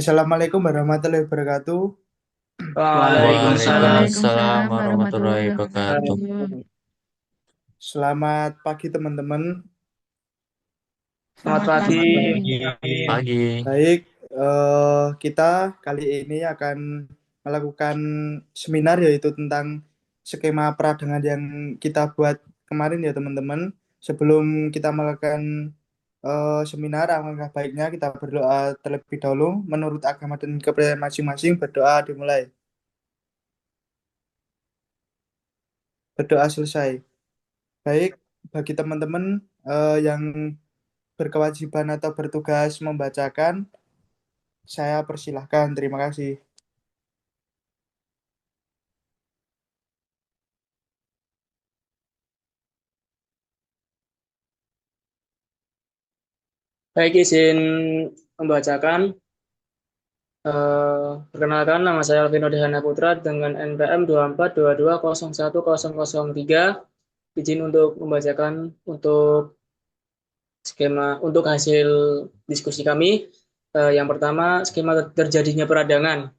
Assalamualaikum warahmatullahi wabarakatuh. Waalaikumsalam. Waalaikumsalam Waalaikumsalam warahmatullahi warahmatullahi wabarakatuh. wabarakatuh. Selamat pagi teman-teman. Selamat Selamat pagi. pagi. Pagi. Baik, kita kali ini akan melakukan seminar yaitu tentang skema peradangan yang kita buat kemarin ya teman-teman. Sebelum kita melakukan seminar, alangkah baiknya kita berdoa terlebih dahulu. Menurut agama dan kepercayaan masing-masing, berdoa dimulai. Berdoa selesai. Baik, bagi teman-teman yang berkewajiban atau bertugas membacakan, saya persilahkan. Terima kasih. Baik, izin membacakan. Perkenalkan, nama saya Alvino Dehana Putra dengan NPM 2422010003. Izin untuk membacakan untuk skema untuk hasil diskusi kami. Yang pertama, skema terjadinya peradangan.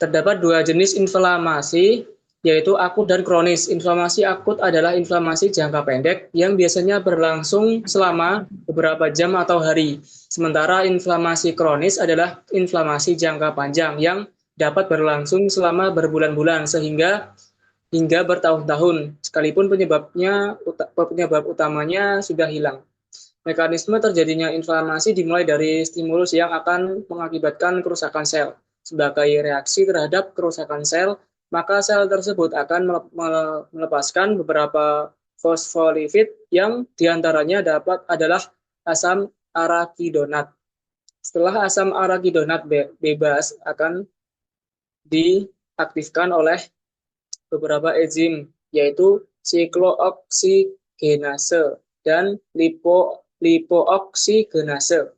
Terdapat dua jenis inflamasi, yaitu akut dan kronis. Inflamasi akut adalah inflamasi jangka pendek yang biasanya berlangsung selama beberapa jam atau hari. Sementara inflamasi kronis adalah inflamasi jangka panjang yang dapat berlangsung selama berbulan-bulan sehingga hingga bertahun-tahun, sekalipun penyebab utamanya sudah hilang. Mekanisme terjadinya inflamasi dimulai dari stimulus yang akan mengakibatkan kerusakan sel. Sebagai reaksi terhadap kerusakan sel, maka sel tersebut akan melepaskan beberapa fosfolipid yang diantaranya adalah asam arakidonat. Setelah asam arakidonat bebas akan diaktifkan oleh beberapa enzim, yaitu siklooksigenase dan lipooksigenase.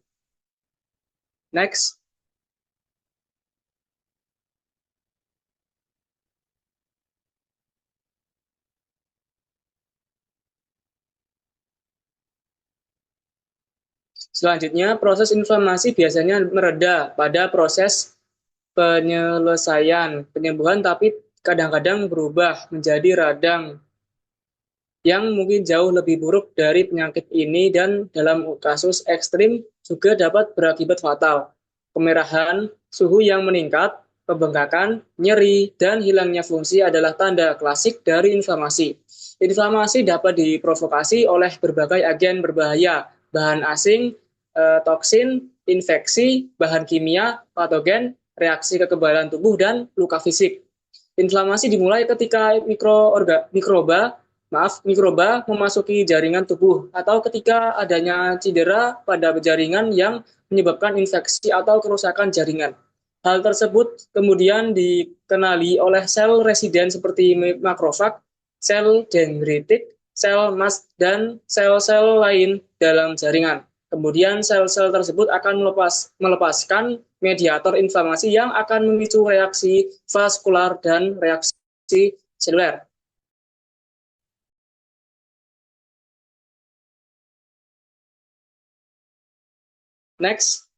Next. Selanjutnya, proses inflamasi biasanya mereda pada proses penyelesaian penyembuhan, tapi kadang-kadang berubah menjadi radang yang mungkin jauh lebih buruk dari penyakit ini dan dalam kasus ekstrim juga dapat berakibat fatal. Kemerahan, suhu yang meningkat, pembengkakan, nyeri, dan hilangnya fungsi adalah tanda klasik dari inflamasi. Inflamasi dapat diprovokasi oleh berbagai agen berbahaya, bahan asing, toksin, infeksi, bahan kimia, patogen, reaksi kekebalan tubuh, dan luka fisik. Inflamasi dimulai ketika mikroba memasuki jaringan tubuh atau ketika adanya cedera pada jaringan yang menyebabkan infeksi atau kerusakan jaringan. Hal tersebut kemudian dikenali oleh sel residen seperti makrofag, sel dendritik, sel mast, dan sel-sel lain dalam jaringan. Kemudian sel-sel tersebut akan melepaskan mediator inflamasi yang akan memicu reaksi vaskular dan reaksi seluler. Next.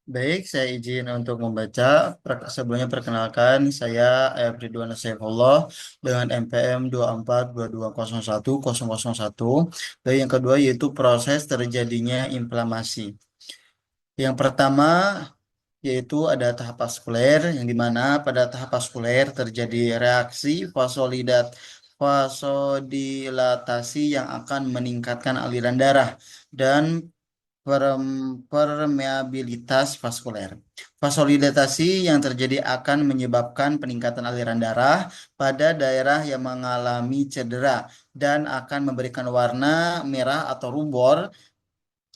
Baik, saya izin untuk membaca. Sebelumnya perkenalkan, saya Ridwan Saifullah dengan NPM 2422010001. Dan yang kedua yaitu proses terjadinya inflamasi. Yang pertama yaitu ada tahap vaskuler, yang dimana pada tahap vaskuler terjadi reaksi vasodilatasi yang akan meningkatkan aliran darah dan permeabilitas vaskuler. Vasodilatasi yang terjadi akan menyebabkan peningkatan aliran darah pada daerah yang mengalami cedera dan akan memberikan warna merah atau rubor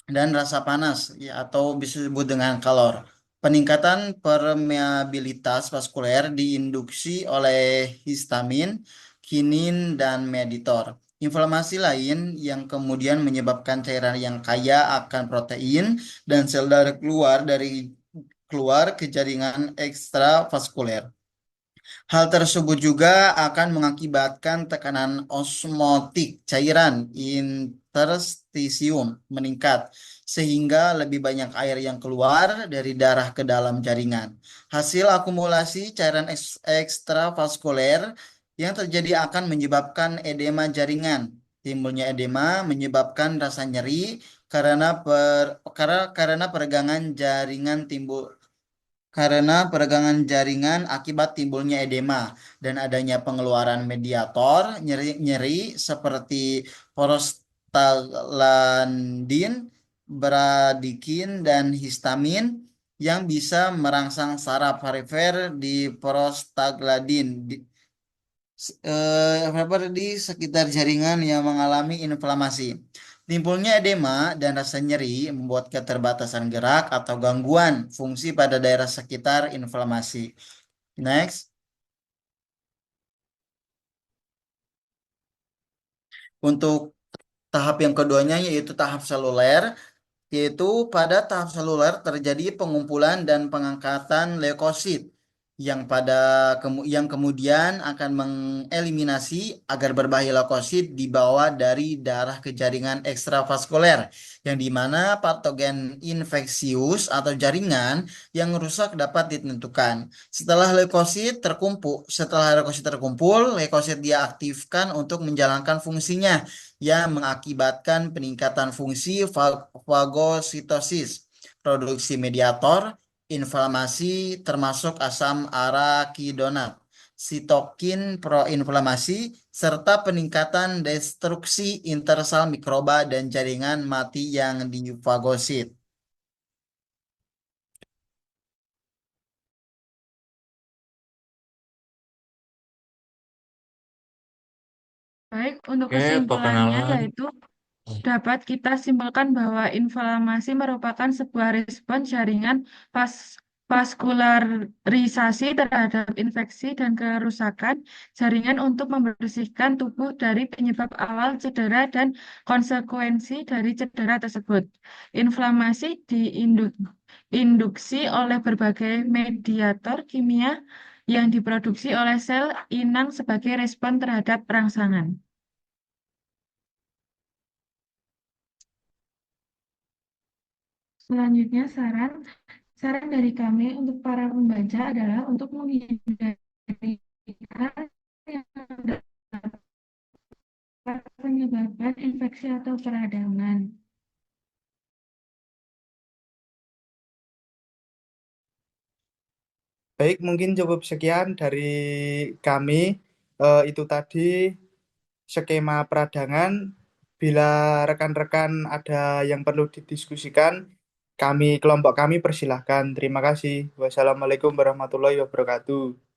dan rasa panas ya, atau bisa disebut dengan kalor. Peningkatan permeabilitas vaskuler diinduksi oleh histamin, kinin, dan mediator. Inflamasi lain yang kemudian menyebabkan cairan yang kaya akan protein dan sel darah keluar ke jaringan ekstravaskuler. Hal tersebut juga akan mengakibatkan tekanan osmotik cairan interstisium meningkat, sehingga lebih banyak air yang keluar dari darah ke dalam jaringan. Hasil akumulasi cairan ekstravaskuler yang terjadi akan menyebabkan edema jaringan. Timbulnya edema menyebabkan rasa nyeri karena peregangan jaringan akibat timbulnya edema dan adanya pengeluaran mediator nyeri seperti prostaglandin, bradikin, dan histamin yang bisa merangsang saraf perifer di prostaglandin di sekitar jaringan yang mengalami inflamasi. Timbulnya edema dan rasa nyeri membuat keterbatasan gerak atau gangguan fungsi pada daerah sekitar inflamasi. Next, untuk tahap yang keduanya yaitu tahap seluler, yaitu pada tahap seluler terjadi pengumpulan dan pengangkatan leukosit yang kemudian akan mengeliminasi agar berbahaya leukosit dibawa dari darah ke jaringan ekstravaskuler yang di mana patogen infeksius atau jaringan yang rusak dapat ditentukan. Setelah leukosit terkumpul, leukosit diaktifkan untuk menjalankan fungsinya yang mengakibatkan peningkatan fungsi fagositosis, produksi mediator, inflamasi termasuk asam arakidonat, sitokin proinflamasi, serta peningkatan destruksi intersel mikroba dan jaringan mati yang difagosit. Baik, untuk Oke, kesimpulannya perkenalan. yaitu dapat kita simpulkan bahwa inflamasi merupakan sebuah respons jaringan vaskularisasi terhadap infeksi dan kerusakan jaringan untuk membersihkan tubuh dari penyebab awal cedera dan konsekuensi dari cedera tersebut. Inflamasi diinduksi oleh berbagai mediator kimia yang diproduksi oleh sel inang sebagai respon terhadap rangsangan. Selanjutnya, saran dari kami untuk para pembaca adalah untuk menghindari hal yang dapat menyebabkan infeksi atau peradangan. Baik, mungkin cukup sekian dari kami. Itu tadi skema peradangan. Bila rekan-rekan ada yang perlu didiskusikan, kelompok kami persilahkan. Terima kasih. Wassalamualaikum warahmatullahi wabarakatuh.